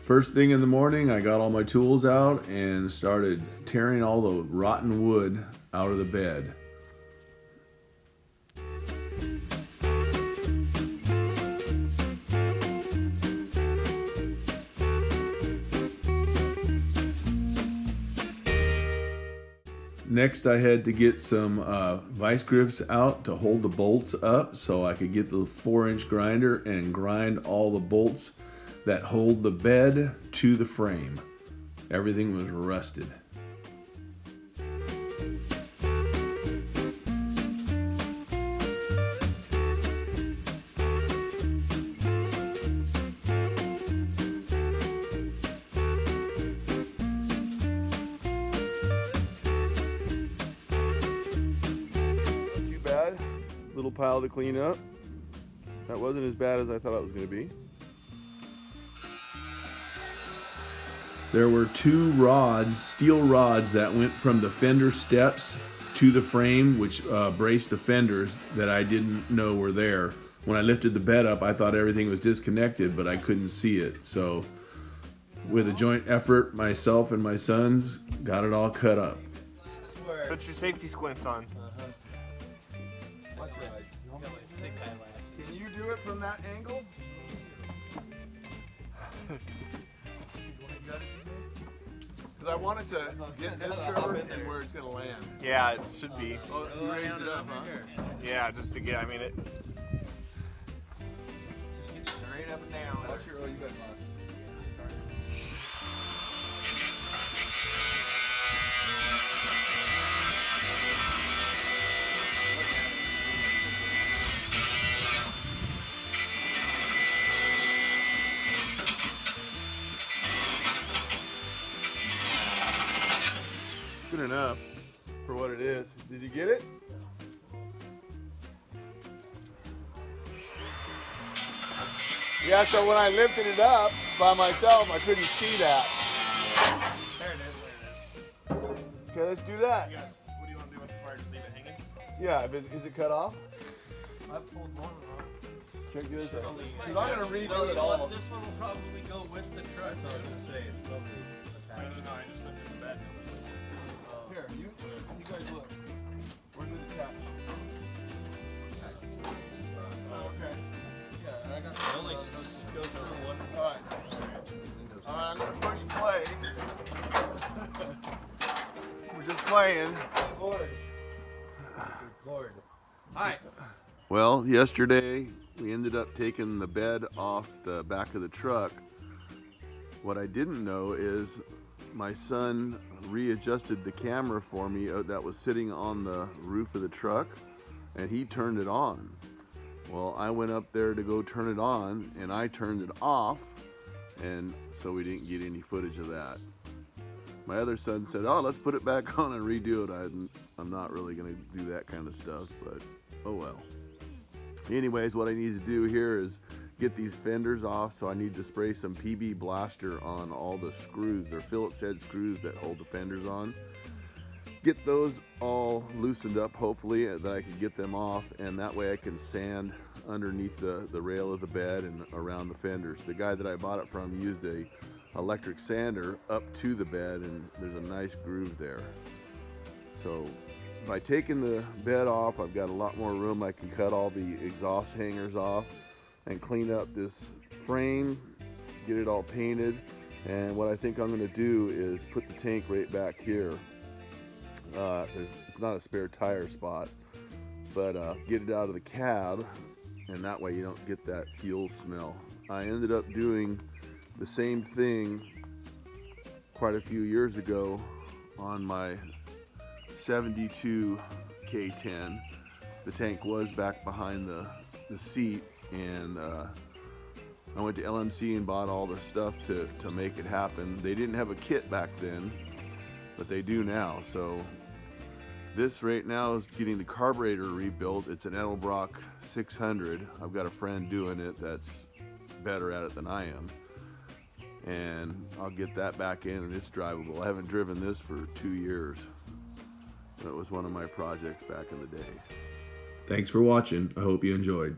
First thing in the morning, I got all my tools out and started tearing all the rotten wood out of the bed. Next, I had to get some vice grips out to hold the bolts up so I could get the 4-inch grinder and grind all the bolts that hold the bed to the frame. Everything was rusted. Too bad. Little pile to clean up. That wasn't as bad as I thought it was going to be. There were 2 rods, steel rods, that went from the fender steps to the frame, which braced the fenders, that I didn't know were there. When I lifted the bed up, I thought everything was disconnected, but I couldn't see it. So with a joint effort, myself and my sons got it all cut up. Put your safety squints on. Can you do it from that angle? Because I wanted to get this trailer and where it's going to land. Yeah, it should be. Oh, you raised it up, huh? Yeah, just to get, I mean it. Just get straight up and down. Watch your, oh, you got glasses. Good enough for what it is. Did you get it? Yeah, so when I lifted it up by myself, I couldn't see that. There it is, there it is. Okay, let's do that. Yes. What do you want to do with this wire? Just leave it hanging? Yeah, is it cut off? I pulled one off. Check this out. Because I'm going to redo it all. This one will probably go with the truck. That's what I was going to say. It's probably attached. No, I just lifted the bed. Here, you guys look. Where's it attached? Oh, okay. Yeah, I got It only goes for one. Alright. I'm going to push play. We're just playing. Record. Record. Alright. Well, yesterday we ended up taking the bed off the back of the truck. What I didn't know is my son readjusted the camera for me that was sitting on the roof of the truck, and he turned it on. Well, I went up there to go turn it on, and I turned it off, and so we didn't get any footage of that. My other son said, oh, let's put it back on and redo it. I'm not really going to do that kind of stuff, but oh well. Anyways, what I need to do here is get these fenders off, so I need to spray some PB Blaster on all the screws. They're Phillips head screws that hold the fenders on. Get those all loosened up, hopefully, that I can get them off, and that way I can sand underneath the rail of the bed and around the fenders. The guy that I bought it from used a electric sander up to the bed, and there's a nice groove there. So by taking the bed off, I've got a lot more room. I can cut all the exhaust hangers off and clean up this frame, get it all painted, and what I think I'm going to do is put the tank right back here. It's not a spare tire spot, but get it out of the cab, and that way you don't get that fuel smell. I ended up doing the same thing quite a few years ago on my 72 C10. The tank was back behind the seat, and I went to LMC and bought all the stuff to make it happen. They didn't have a kit back then, but they do now. So this right now is getting the carburetor rebuilt. It's an Edelbrock 600. I've got a friend doing it that's better at it than I am, and I'll get that back in, and it's drivable. I haven't driven this for 2 years. That was one of my projects back in the day. Thanks for watching. I hope you enjoyed.